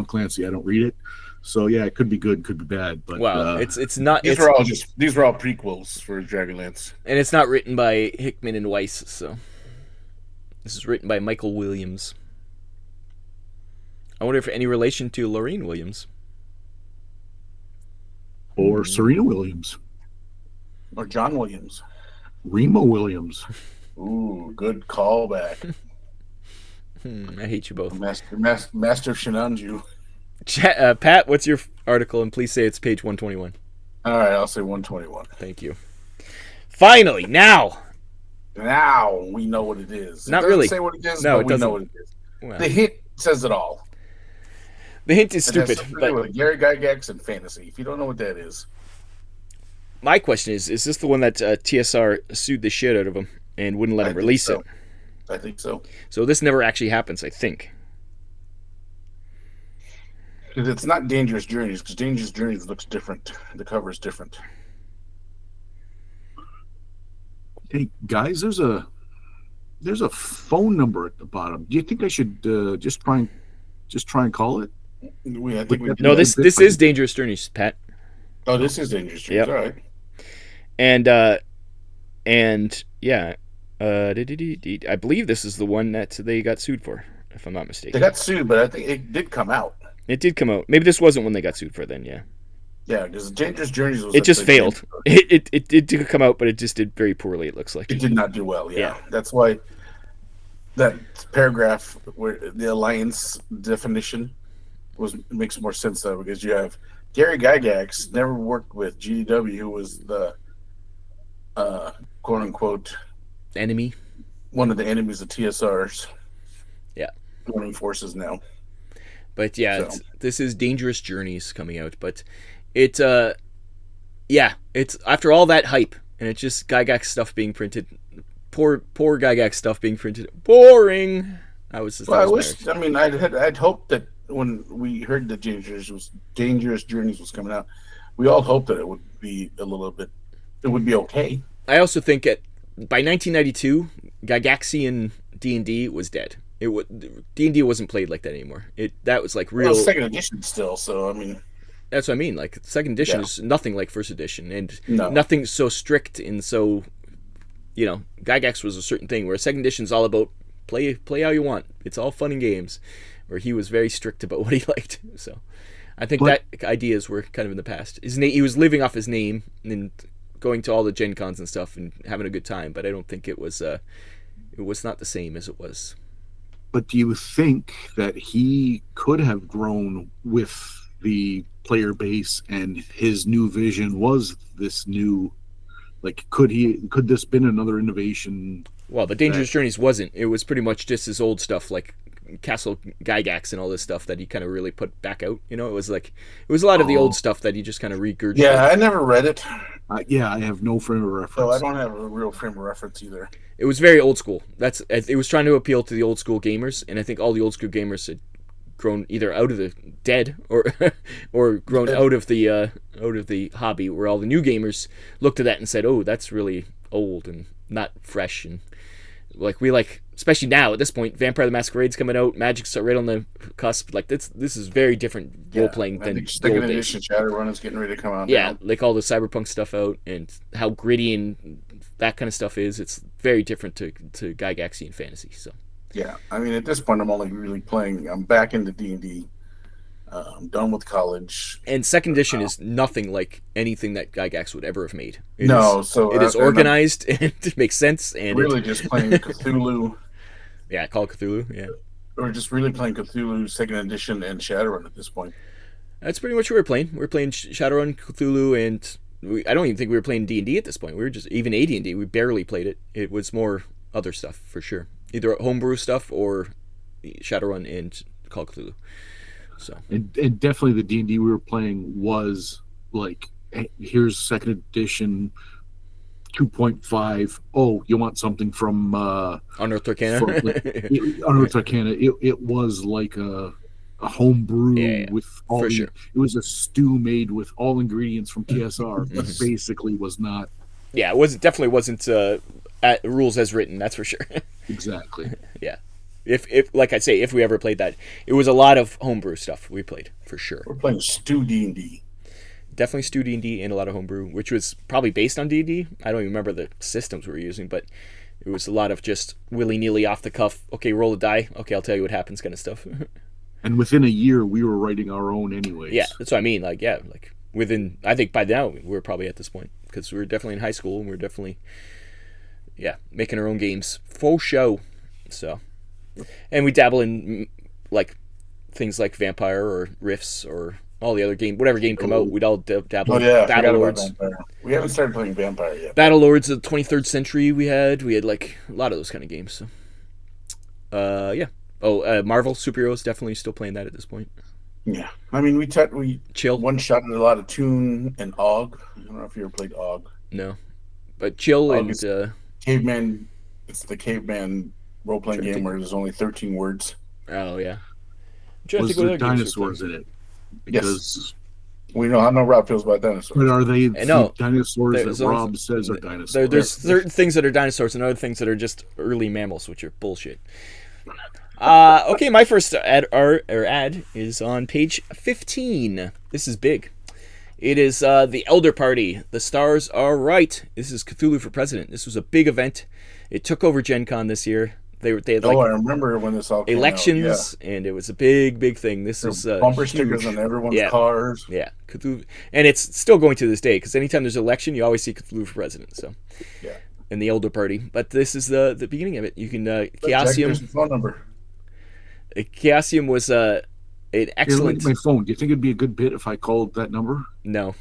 [SPEAKER 2] Clancy, I don't read it. So yeah, it could be good, could be bad, but
[SPEAKER 1] Wow, it's not.
[SPEAKER 3] These were all prequels for Dragonlance,
[SPEAKER 1] and it's not written by Hickman and Weiss. So this is written by Michael Williams. I wonder if any relation to Lorraine Williams
[SPEAKER 2] or Serena Williams
[SPEAKER 3] or John Williams,
[SPEAKER 2] Remo Williams.
[SPEAKER 3] Ooh, good callback.
[SPEAKER 1] I hate you both.
[SPEAKER 3] Master of Shenanju.
[SPEAKER 1] Pat, what's your article? And please say it's page 121.
[SPEAKER 3] All right, I'll say 121.
[SPEAKER 1] Thank you. Finally, now
[SPEAKER 3] we know what it is.
[SPEAKER 1] Not
[SPEAKER 3] it
[SPEAKER 1] really.
[SPEAKER 3] Say what it is.
[SPEAKER 1] No,
[SPEAKER 3] but
[SPEAKER 1] it
[SPEAKER 3] we
[SPEAKER 1] doesn't.
[SPEAKER 3] know what it is.
[SPEAKER 1] Well,
[SPEAKER 3] the hint says it all.
[SPEAKER 1] The hint is
[SPEAKER 3] It has
[SPEAKER 1] stupid.
[SPEAKER 3] something to
[SPEAKER 1] But
[SPEAKER 3] do with Gary Gygax and fantasy. If you don't know what that is,
[SPEAKER 1] my question is this the one that TSR sued the shit out of him and wouldn't let him release it?
[SPEAKER 3] I think so.
[SPEAKER 1] So this never actually happens, I think.
[SPEAKER 3] Because it's not Dangerous Journeys, because Dangerous Journeys looks different. The cover is different.
[SPEAKER 2] Hey guys, there's a phone number at the bottom. Do you think I should just try and call it?
[SPEAKER 3] I think we
[SPEAKER 1] No, this is Dangerous Journeys, Pat.
[SPEAKER 3] Oh, this is Dangerous Journeys.
[SPEAKER 1] Yep.
[SPEAKER 3] All right.
[SPEAKER 1] And yeah, I believe this is the one that they got sued for, if I'm not mistaken.
[SPEAKER 3] They got sued, but I think it did come out.
[SPEAKER 1] It did come out. Maybe this wasn't when they got sued for then. Yeah.
[SPEAKER 3] Yeah, because Dangerous Journeys was.
[SPEAKER 1] It just failed. It did come out, but it just did very poorly. It looks like
[SPEAKER 3] it did not do well.
[SPEAKER 1] Yeah.
[SPEAKER 3] That's why that paragraph where the alliance definition makes more sense though, because you have Gary Gygax never worked with GDW, who was the quote unquote
[SPEAKER 1] enemy,
[SPEAKER 3] one of the enemies of TSR's.
[SPEAKER 1] Yeah,
[SPEAKER 3] joining forces now.
[SPEAKER 1] But yeah,
[SPEAKER 3] So.
[SPEAKER 1] this is Dangerous Journeys coming out, but it's after all that hype, and it's just Gygax stuff being printed. Poor Gygax stuff being printed. Boring. I mean,
[SPEAKER 3] I'd hoped that when we heard that Dangerous Journeys was coming out, we all hoped that it would be it would be okay.
[SPEAKER 1] I also think by 1992, Gygaxian D&D was dead. D&D wasn't played like that anymore. That was like real.
[SPEAKER 3] Well, second edition still, so I mean.
[SPEAKER 1] That's what I mean. Like second edition is nothing like first edition, and
[SPEAKER 3] No.
[SPEAKER 1] nothing so strict and so. Gygax was a certain thing where second edition is all about play how you want. It's all fun and games, where he was very strict about what he liked. So, I think that ideas were kind of in the past. He was living off his name and going to all the Gen Cons and stuff and having a good time, but I don't think it was not the same as it was.
[SPEAKER 2] But do you think that he could have grown with the player base and his new vision was this new, like, could this been another innovation?
[SPEAKER 1] Well, the Dangerous Journeys wasn't. It was pretty much just his old stuff, like Castle Gygax and all this stuff that he kind of really put back out. It was a lot of the old stuff that he just kind of regurgitated.
[SPEAKER 3] Yeah, I never read it.
[SPEAKER 2] I have no frame of reference.
[SPEAKER 3] So I don't have a real frame of reference either.
[SPEAKER 1] It was very old school. It was trying to appeal to the old school gamers, and I think all the old school gamers had grown either out of the dead or grown out of the hobby, where all the new gamers looked at that and said, "Oh, that's really old and not fresh." And especially now at this point, Vampire the Masquerade's coming out, Magic's right on the cusp. Like this is very different role playing than the
[SPEAKER 3] second
[SPEAKER 1] old days.
[SPEAKER 3] edition Shadowrun is getting ready to come out.
[SPEAKER 1] Yeah,
[SPEAKER 3] now.
[SPEAKER 1] like all the cyberpunk stuff out and how gritty and that kind of stuff is. It's very different to Gygaxian fantasy. So
[SPEAKER 3] yeah, I mean at this point I'm only really playing. I'm back into D&D. I'm done with college.
[SPEAKER 1] And second edition is nothing like anything that Gygax would ever have made.
[SPEAKER 3] It
[SPEAKER 1] is organized and it makes sense. And
[SPEAKER 3] really just playing Cthulhu.
[SPEAKER 1] Yeah, Call of Cthulhu. Yeah,
[SPEAKER 3] we're just really playing Cthulhu second edition and Shadowrun at this point.
[SPEAKER 1] That's pretty much what we're playing. We're playing Shadowrun, Cthulhu, and I don't even think we were playing D&D at this point. We were just even AD&D. We barely played it. It was more other stuff for sure, either homebrew stuff or Shadowrun and Call of Cthulhu. So
[SPEAKER 2] and definitely the D&D we were playing was like, here's second edition 2.5. Oh, you want something from
[SPEAKER 1] Unearthed Arcana.
[SPEAKER 2] Unearthed Arcana? It was like a homebrew
[SPEAKER 1] Yeah,
[SPEAKER 2] with all
[SPEAKER 1] for
[SPEAKER 2] the.
[SPEAKER 1] sure.
[SPEAKER 2] It was a stew made with all ingredients from TSR, but basically was not
[SPEAKER 1] Yeah, it definitely wasn't rules as written. That's for sure.
[SPEAKER 2] exactly.
[SPEAKER 1] Yeah. If like I say, if we ever played that, it was a lot of homebrew stuff we played for sure.
[SPEAKER 3] We're playing Stu D&D.
[SPEAKER 1] Definitely Stu D&D and a lot of homebrew, which was probably based on D&D. I don't even remember the systems we were using, but it was a lot of just willy-nilly off the cuff. Okay, roll a die. Okay, I'll tell you what happens kind of stuff.
[SPEAKER 2] And within a year, we were writing our own anyways.
[SPEAKER 1] Yeah, that's what I mean. Like, yeah, like within, I think by now we were probably at this point because we were definitely in high school and we were definitely, yeah, making our own games. Faux show. So, and we dabble in like things like Vampire or Rifts or all the other game, whatever game come out, we'd all dabble.
[SPEAKER 3] Oh yeah,
[SPEAKER 1] Battle Lords.
[SPEAKER 3] We haven't started playing Vampire yet.
[SPEAKER 1] Battle Lords of the 23rd century. We had like a lot of those kind of games. So, yeah. Oh, Marvel superheroes, definitely still playing that at this point.
[SPEAKER 3] Yeah, I mean we
[SPEAKER 1] Chill.
[SPEAKER 3] one shot at a lot of Toon and Og. I don't know if you ever played Og.
[SPEAKER 1] No, but Chill
[SPEAKER 3] Og
[SPEAKER 1] and
[SPEAKER 3] is Caveman. It's the caveman role playing game where there's only 13 words.
[SPEAKER 1] Oh yeah.
[SPEAKER 2] Was there dinosaurs in it? Because
[SPEAKER 3] we know how Rob feels about dinosaurs.
[SPEAKER 2] But are they
[SPEAKER 1] no,
[SPEAKER 2] dinosaurs that Rob says are dinosaurs?
[SPEAKER 1] There's certain things that are dinosaurs and other things that are just early mammals, which are bullshit. Okay, my first ad is on page 15. This is big. It is the Elder Party. The stars are right. This is Cthulhu for President. This was a big event. It took over Gen Con this year. They had like
[SPEAKER 3] I remember when this all came
[SPEAKER 1] elections,
[SPEAKER 3] out, yeah.
[SPEAKER 1] And it was a big thing. This is
[SPEAKER 3] bumper stickers on everyone's cars.
[SPEAKER 1] Yeah, Cthulhu, and it's still going to this day because anytime there's an election, you always see Cthulhu for President. So,
[SPEAKER 3] yeah,
[SPEAKER 1] and the Elder Party. But this is the beginning of it. You can
[SPEAKER 3] Chaosium phone number.
[SPEAKER 1] Chaosium was an excellent.
[SPEAKER 2] My phone. Do you think it'd be a good bit if I called that number?
[SPEAKER 1] No,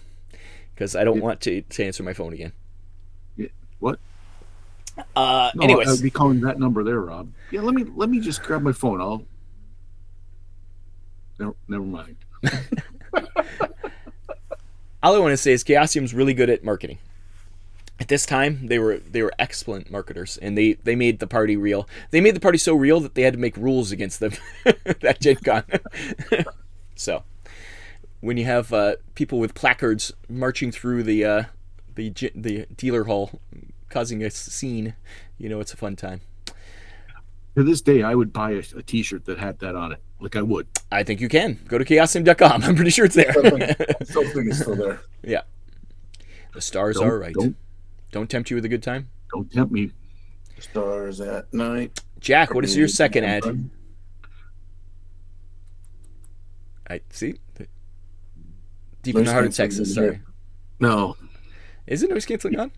[SPEAKER 1] because I don't want to answer my phone again.
[SPEAKER 2] Yeah. What?
[SPEAKER 1] Anyways,
[SPEAKER 2] I'd be calling that number there, Rob. Yeah, let me just grab my phone. Never mind.
[SPEAKER 1] All I want to say is Chaosium's really good at marketing. At this time, they were excellent marketers, and they made the party real. They made the party so real that they had to make rules against them at Gen Con. So, when you have people with placards marching through the dealer hall, causing a scene, it's a fun time.
[SPEAKER 2] To this day, I would buy a T-shirt that had that on it. Like I would.
[SPEAKER 1] I think you can. Go to chaosium.com. I'm pretty sure it's there.
[SPEAKER 3] I still think it's still there.
[SPEAKER 1] Yeah. The stars are right. Don't tempt you with a good time.
[SPEAKER 2] Don't tempt me.
[SPEAKER 3] Stars at night.
[SPEAKER 1] Jack, what is your second ad? I see. Deep in the heart of Texas. Sorry.
[SPEAKER 2] No.
[SPEAKER 1] Is it noise canceling on?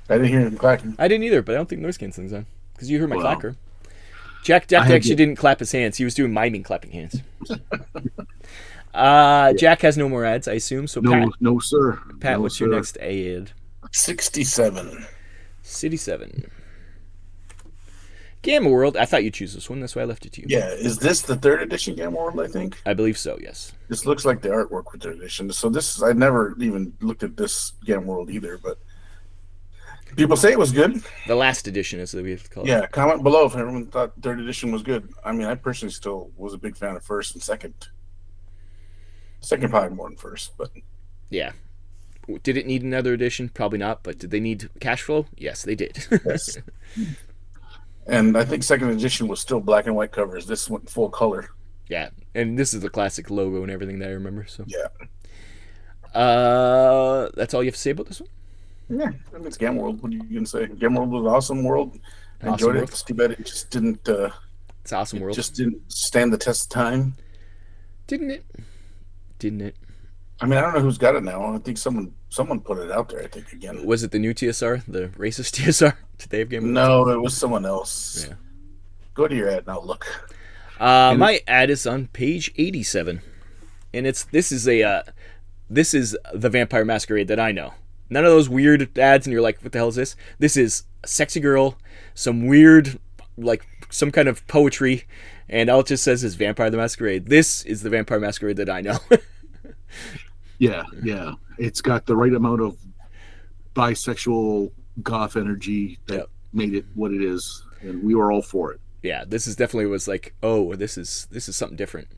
[SPEAKER 3] I didn't hear him clacking.
[SPEAKER 1] I didn't either, but I don't think noise canceling's on because you heard my clacker. Jack actually didn't clap his hands. He was doing miming clapping hands. Jack has no more ads, I assume. So
[SPEAKER 2] no, sir.
[SPEAKER 1] Pat, what's your next ad?
[SPEAKER 3] 67.
[SPEAKER 1] City 7. Gamma World. I thought you'd choose this one. That's why I left it to you.
[SPEAKER 3] Yeah. Is this the 3rd edition Gamma World, I think?
[SPEAKER 1] I believe so, yes.
[SPEAKER 3] This looks like the artwork with 3rd edition. So I never even looked at this Gamma World either, but people say it was good.
[SPEAKER 1] The last edition, as we have to call it.
[SPEAKER 3] Yeah, comment below if everyone thought 3rd edition was good. I mean, I personally still was a big fan of 1st and 2nd. 2nd probably more than 1st, but...
[SPEAKER 1] Yeah. Did it need another edition? Probably not, but did they need cash flow? Yes, they did.
[SPEAKER 3] Yes. And I think 2nd edition was still black and white covers. This went full color.
[SPEAKER 1] Yeah, and this is the classic logo and everything that I remember. So
[SPEAKER 3] yeah.
[SPEAKER 1] That's all you have to say about this one?
[SPEAKER 3] Yeah, I mean, it's Gamma World. What are you going to say? Gamma World was an awesome world. I enjoyed it. It's too bad it just didn't...
[SPEAKER 1] it's an awesome world.
[SPEAKER 3] Just didn't stand the test of time.
[SPEAKER 1] Didn't it?
[SPEAKER 3] I mean, I don't know who's got it now. I think someone put it out there, I think, again.
[SPEAKER 1] Was it the new TSR? The racist TSR? Did they have Game World?
[SPEAKER 3] No, it was someone else. Yeah. Go to your ad now, look.
[SPEAKER 1] My ad is on page 87. And this is the Vampire Masquerade that I know. None of those weird ads and you're like, what the hell is this? This is a sexy girl, some weird, like, some kind of poetry, and all it just says is Vampire the Masquerade. This is the Vampire Masquerade that I know.
[SPEAKER 2] Yeah. It's got the right amount of bisexual goth energy that
[SPEAKER 1] Yep.
[SPEAKER 2] made it what it is, and we were all for it.
[SPEAKER 1] Yeah, this is definitely was like, oh, this is something different.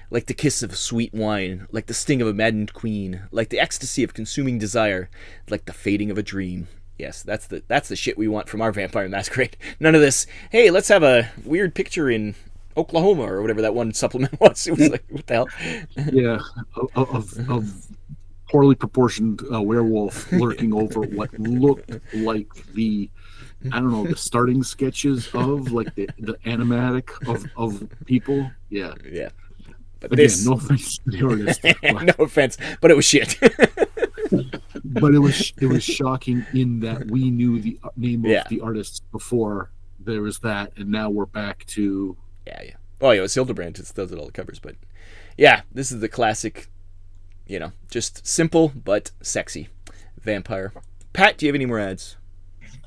[SPEAKER 1] Like the kiss of sweet wine, like the sting of a maddened queen, like the ecstasy of consuming desire, like the fading of a dream. Yes, that's the shit we want from our Vampire Masquerade. None of this, hey, let's have a weird picture in Oklahoma or whatever that one supplement was. It was like, what the hell?
[SPEAKER 2] Yeah, of poorly proportioned werewolf lurking over what looked like I don't know, the starting sketches of like the animatic of people. Yeah.
[SPEAKER 1] Yeah. But
[SPEAKER 2] Again,
[SPEAKER 1] this,
[SPEAKER 2] no offense to the artist,
[SPEAKER 1] no offense, but it was shit.
[SPEAKER 2] but it was shocking in that we knew the name of
[SPEAKER 1] Yeah.
[SPEAKER 2] the artists before there was that, and now we're back to
[SPEAKER 1] Yeah. Oh yeah, it's Hildebrand. It does it all the covers, but yeah, this is the classic. Just simple but sexy vampire. Pat, do you have any more ads?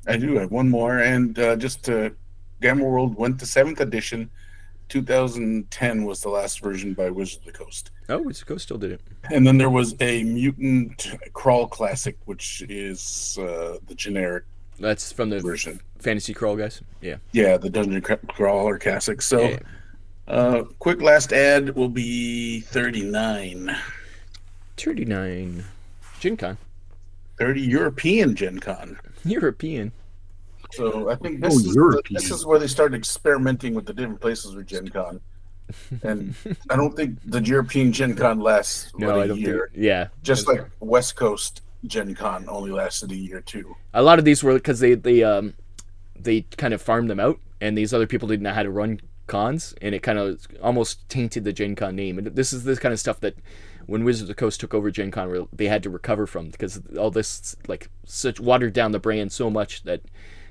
[SPEAKER 3] I do have one more, and just Gamma World went to 7th edition. 2010 was the last version by Wizard of the Coast.
[SPEAKER 1] Oh, Wizard of the Coast still did it.
[SPEAKER 3] And then there was a Mutant Crawl Classic, which is the generic
[SPEAKER 1] That's from the
[SPEAKER 3] version.
[SPEAKER 1] Fantasy Crawl guys. Yeah.
[SPEAKER 3] Yeah, the Dungeon Crawler Classic. So,
[SPEAKER 1] Yeah.
[SPEAKER 3] quick last ad will be 39.
[SPEAKER 1] 39. Gen Con.
[SPEAKER 3] 30 European Gen Con.
[SPEAKER 1] European.
[SPEAKER 3] So I think
[SPEAKER 2] European.
[SPEAKER 3] this is where they started experimenting with the different places with Gen Con. And I don't think the European Gen Con lasts
[SPEAKER 1] No, I don't
[SPEAKER 3] year.
[SPEAKER 1] think. Yeah.
[SPEAKER 3] Just like West Coast Gen Con only lasted a year too.
[SPEAKER 1] A lot of these were because they kind of farmed them out, and these other people didn't know how to run cons, and it kind of almost tainted the Gen Con name. And this is the kind of stuff that when Wizards of the Coast took over Gen Con, they had to recover from, because all this like such watered down the brand so much that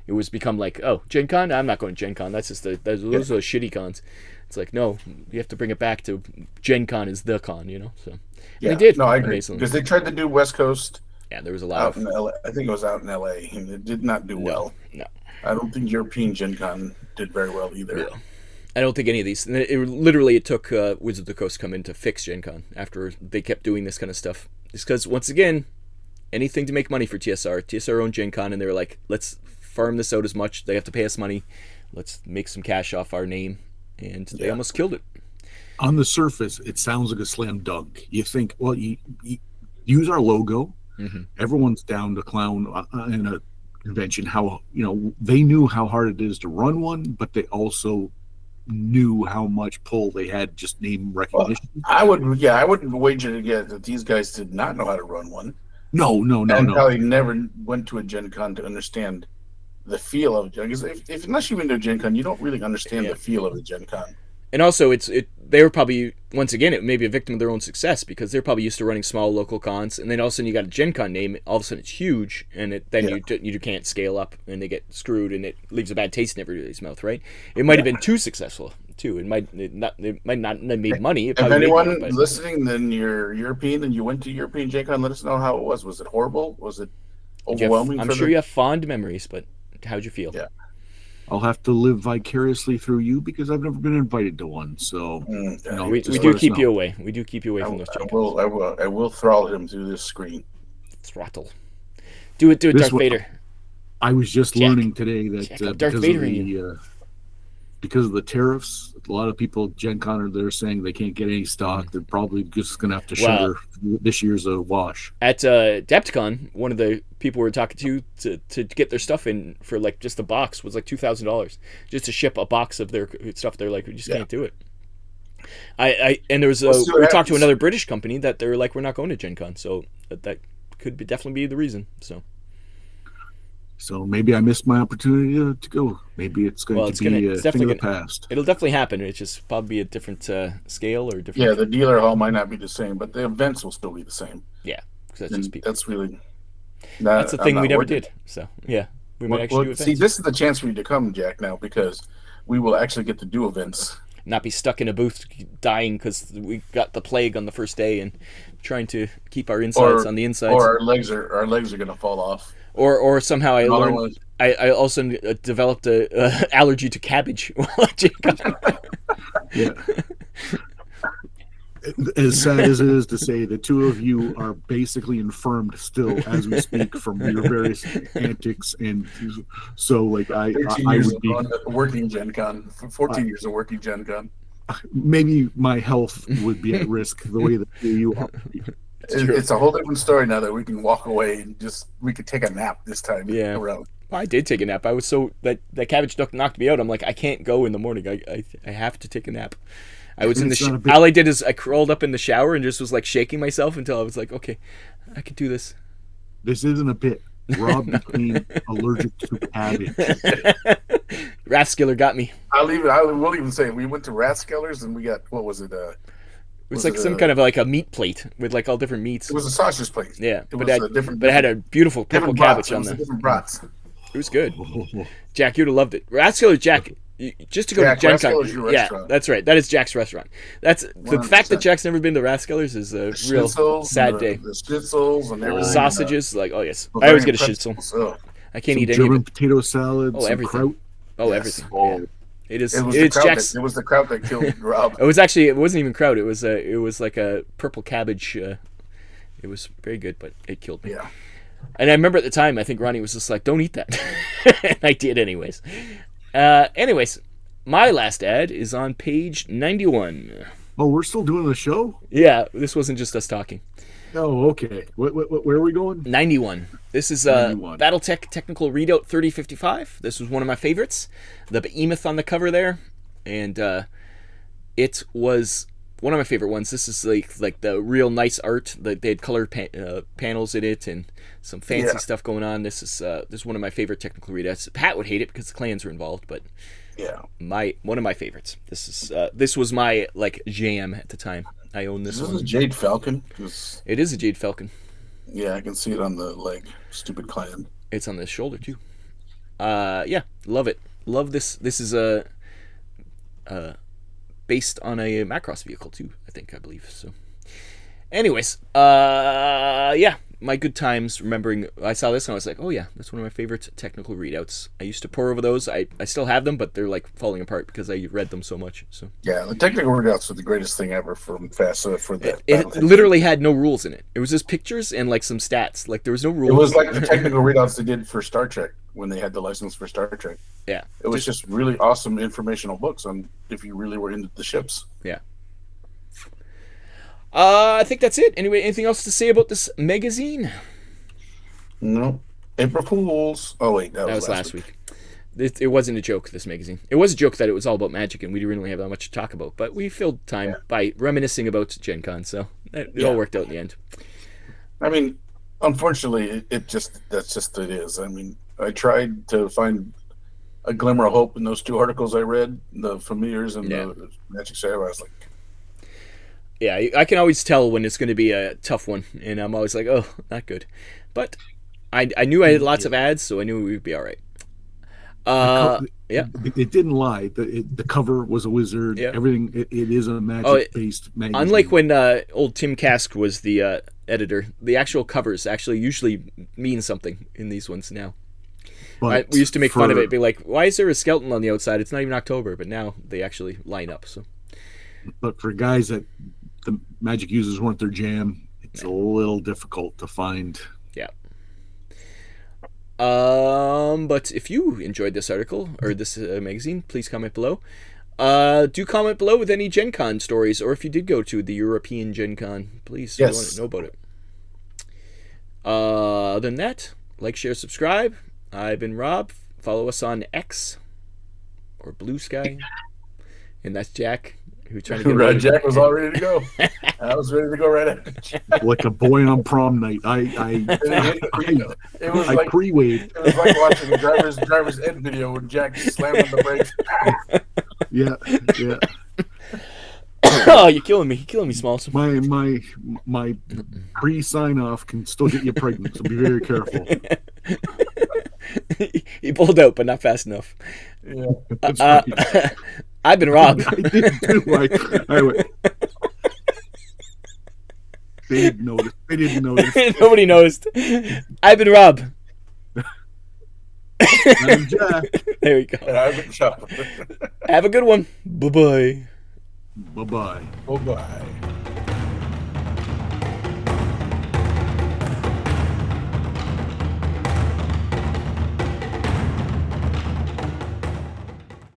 [SPEAKER 1] it was become like, oh, Gen Con? I'm not going to Gen Con. That's just those are shitty cons. It's like, no, you have to bring it back to Gen Con is the con, So
[SPEAKER 3] Yeah,
[SPEAKER 1] they did.
[SPEAKER 3] No, I agree,
[SPEAKER 1] amazingly.
[SPEAKER 3] because they tried to do West Coast.
[SPEAKER 1] Yeah, there was a lot
[SPEAKER 3] Out
[SPEAKER 1] of
[SPEAKER 3] in LA. I think it was out in LA, and it did not do well.
[SPEAKER 1] No.
[SPEAKER 3] I don't think European Gen Con did very well either.
[SPEAKER 1] Yeah. I don't think any of these. It took Wizards of the Coast come in to fix Gen Con after they kept doing this kind of stuff. It's because, once again, anything to make money for TSR. TSR owned Gen Con, and they were like, let's farm this out as much. They have to pay us money. Let's make some cash off our name. And they almost killed it.
[SPEAKER 2] On the surface, it sounds like a slam dunk. You think, well, you use our logo.
[SPEAKER 1] Mm-hmm.
[SPEAKER 2] Everyone's down to clown in a convention. How they knew how hard it is to run one, but they also knew how much pull they had just name recognition.
[SPEAKER 3] Well, I wouldn't wager to get that these guys did not know how to run one.
[SPEAKER 2] No.
[SPEAKER 3] Probably never went to a Gen Con to understand the feel of Gen Con. Because unless you've been to a Gen Con, you don't really understand the feel of a Gen Con.
[SPEAKER 1] And also, they were probably, once again, it may be a victim of their own success, because they're probably used to running small local cons, and then all of a sudden you got a Gen Con name, all of a sudden it's huge, and you can't scale up, and they get screwed, and it leaves a bad taste in everybody's mouth, right? It might have been too successful too. It might not have made money. If
[SPEAKER 3] anyone listening, then you're European and you went to European Gen Con, let us know how it was. Was it horrible? Was it overwhelming?
[SPEAKER 1] I'm sure you have fond memories, but how'd you feel?
[SPEAKER 3] Yeah.
[SPEAKER 2] I'll have to live vicariously through you because I've never been invited to one. So
[SPEAKER 1] we do keep you away. We do keep you away from those Gen Cons.
[SPEAKER 3] I will throttle him through this screen.
[SPEAKER 1] Throttle. Do it, Darth Vader.
[SPEAKER 2] I was just learning today that because of the tariffs, a lot of people at Gen Con they're saying they can't get any stock. They're probably just going to have to shutter this year's wash.
[SPEAKER 1] At Adepticon, one of the people we were talking to get their stuff in for like just a box was like $2,000 just to ship a box of their stuff. They're like, we just can't do it. And there was we talked to another British company that they're like, we're not going to Gen Con, so that could definitely be the reason.
[SPEAKER 2] So maybe I missed my opportunity to go. Maybe it's going to be a thing of the past.
[SPEAKER 1] It'll definitely happen. It's just probably a different scale or different.
[SPEAKER 3] Yeah, the dealer hall might not be the same, but the events will still be the same.
[SPEAKER 1] Yeah, because that's just people.
[SPEAKER 3] That's really.
[SPEAKER 1] That's the thing we never did. So yeah, we might actually do events.
[SPEAKER 3] See, this is the chance for you to come, Jack, now, because we will actually get to do events.
[SPEAKER 1] Not be stuck in a booth dying because we got the plague on the first day and trying to keep our insides on the insides.
[SPEAKER 3] Or our legs are going to fall off.
[SPEAKER 1] Or somehow I learned. I also developed a allergy to cabbage while at Gen Con.
[SPEAKER 2] Yeah. As sad as it is to say, the two of you are basically infirmed still as we speak from your various antics, and so like I
[SPEAKER 3] 13
[SPEAKER 2] I
[SPEAKER 3] years
[SPEAKER 2] would
[SPEAKER 3] of
[SPEAKER 2] be
[SPEAKER 3] working Gen Con, 14 years of working Gen Con.
[SPEAKER 2] maybe my health would be at risk the way that you operate.
[SPEAKER 3] It's a whole different story now that we can walk away and we could take a nap this time
[SPEAKER 1] Yeah.
[SPEAKER 3] around.
[SPEAKER 1] I did take a nap. I was so that cabbage duck knocked me out. I'm like, I can't go in the morning. I have to take a nap. I was in the
[SPEAKER 2] It's not a big-
[SPEAKER 1] all I did is I crawled up in the shower and just was like shaking myself until I was like, okay, I can do this.
[SPEAKER 2] This isn't a bit. Rob became allergic to cabbage.
[SPEAKER 1] Rathskiller got me.
[SPEAKER 3] I will even say we went to Rathskellers and we got what was it?
[SPEAKER 1] It was like some kind of like a meat plate with like all different meats.
[SPEAKER 3] It was a sausage place.
[SPEAKER 1] Yeah,
[SPEAKER 3] It
[SPEAKER 1] but
[SPEAKER 3] was
[SPEAKER 1] it had a beautiful purple
[SPEAKER 3] different
[SPEAKER 1] cabbage
[SPEAKER 3] brats. It
[SPEAKER 1] on
[SPEAKER 3] was
[SPEAKER 1] there.
[SPEAKER 3] different brats.
[SPEAKER 1] It was good. Jack, you'd have loved it. Rathskiller Jack, just to go
[SPEAKER 3] Jack,
[SPEAKER 1] to Gen
[SPEAKER 3] Rathskeller's
[SPEAKER 1] Con.
[SPEAKER 3] your
[SPEAKER 1] Yeah,
[SPEAKER 3] restaurant.
[SPEAKER 1] that's right. That is Jack's restaurant. That's the
[SPEAKER 3] 100%.
[SPEAKER 1] fact that Jack's never been to Rathskellers is a real
[SPEAKER 3] Schnitzels
[SPEAKER 1] sad
[SPEAKER 3] and
[SPEAKER 1] day.
[SPEAKER 3] The schnitzels and everything.
[SPEAKER 1] Sausages, like oh yes, I
[SPEAKER 3] Bavarian
[SPEAKER 1] always get a schnitzel.
[SPEAKER 3] pretzels. Oh,
[SPEAKER 1] I can't
[SPEAKER 2] Some
[SPEAKER 1] eat any
[SPEAKER 2] German
[SPEAKER 1] of it.
[SPEAKER 2] potato salad,
[SPEAKER 1] Oh,
[SPEAKER 2] some
[SPEAKER 1] everything.
[SPEAKER 2] kraut.
[SPEAKER 1] Oh,
[SPEAKER 3] yes.
[SPEAKER 1] everything.
[SPEAKER 3] Oh.
[SPEAKER 1] Yeah. It is.
[SPEAKER 3] It was
[SPEAKER 1] It's
[SPEAKER 3] the kraut.
[SPEAKER 1] Jack's.
[SPEAKER 3] It was the kraut that killed Rob.
[SPEAKER 1] It was actually. It wasn't even kraut. It was like a purple cabbage. It was very good, but it killed me.
[SPEAKER 3] Yeah.
[SPEAKER 1] And I remember at the time, I think Ronnie was just like, "Don't eat that," and I did anyways. Anyways, my last ad is on page 91.
[SPEAKER 2] Oh, we're still doing the show?
[SPEAKER 1] Yeah, this wasn't just us talking.
[SPEAKER 2] Oh, okay. Where are we going?
[SPEAKER 1] 91. This is
[SPEAKER 2] 91.
[SPEAKER 1] BattleTech Technical Readout 3055. This was one of my favorites. The behemoth on the cover there, and it was one of my favorite ones. This is like the real nice art. They had colored panels in it and some fancy stuff going on. This is one of my favorite technical readouts. Pat would hate it because the clans were involved, but
[SPEAKER 3] Yeah.
[SPEAKER 1] one of my favorites. This was my like jam at the time. I own this
[SPEAKER 3] Is this
[SPEAKER 1] one.
[SPEAKER 3] a Jade Falcon? 'Cause,
[SPEAKER 1] It is a Jade Falcon.
[SPEAKER 3] yeah, I can see it on the leg. Stupid clan.
[SPEAKER 1] It's on the shoulder too. Yeah, love it. Love this. This is based on a Macross vehicle too. I believe so. Anyways, yeah, my good times remembering. I saw this and I was like, oh yeah, that's one of my favorite technical readouts. I used to pour over those. I still have them, but they're like falling apart because I read them so much. So
[SPEAKER 3] Yeah, the technical readouts were the greatest thing ever from FASA for that.
[SPEAKER 1] it literally had no rules in it. It was just pictures and like some stats. Like there was no rules.
[SPEAKER 3] It was like the technical readouts they did for Star Trek when they had the license for Star Trek.
[SPEAKER 1] Yeah,
[SPEAKER 3] It was just really awesome informational books on if you really were into the ships.
[SPEAKER 1] yeah. I think that's it. Anyway, anything else to say about this magazine?
[SPEAKER 3] No. April Fools. Oh, wait. That was
[SPEAKER 1] last week. It wasn't a joke, this magazine. It was a joke that it was all about Magic, and we didn't really have that much to talk about. But we filled time by reminiscing about Gen Con, so it all worked out in the end.
[SPEAKER 3] I mean, unfortunately, that's just it is. I mean, I tried to find a glimmer of hope in those two articles I read, the Familiars and the Magic Sailor. I was like,
[SPEAKER 1] yeah, I can always tell when it's going to be a tough one, and I'm always like, oh, not good. But I knew I had lots of ads, so I knew we would be all right. Yeah.
[SPEAKER 2] It didn't lie. The cover was a wizard.
[SPEAKER 1] Yeah.
[SPEAKER 2] Everything. It is a magic-based magazine.
[SPEAKER 1] Unlike when old Tim Kask was the editor, the actual covers actually usually mean something in these ones now.
[SPEAKER 2] But
[SPEAKER 1] we used to make fun of it, be like, why is there a skeleton on the outside? It's not even October, but now they actually line up. So,
[SPEAKER 2] But for guys that the magic users weren't their jam, it's a little difficult to find.
[SPEAKER 1] Yeah. But if you enjoyed this article or this magazine, please comment below. Do comment below with any Gen Con stories, or if you did go to the European Gen Con, please we want to know about it. Other than that, like, share, subscribe. I've been Rob. Follow us on X or Blue Sky, and that's Jack. Who's trying to get
[SPEAKER 3] Jack was all ready to go. I was ready to go right after.
[SPEAKER 2] Like a boy on prom night. I pre-waved.
[SPEAKER 3] It was like watching a driver's ed video when Jack slammed on the brakes.
[SPEAKER 2] Yeah.
[SPEAKER 1] Oh, you're killing me. You're killing me, Smalls.
[SPEAKER 2] My pre-sign off can still get you pregnant, so be very careful.
[SPEAKER 1] He pulled out, but not fast enough.
[SPEAKER 3] Yeah.
[SPEAKER 2] That's right.
[SPEAKER 1] I've been Rob.
[SPEAKER 2] I didn't do I went. They didn't notice.
[SPEAKER 1] Nobody noticed. I've been Rob.
[SPEAKER 2] I'm Jack.
[SPEAKER 1] There we go.
[SPEAKER 3] And I've been shopping.
[SPEAKER 1] Have a good one. Bye-bye.
[SPEAKER 2] Bye bye.
[SPEAKER 3] Bye bye.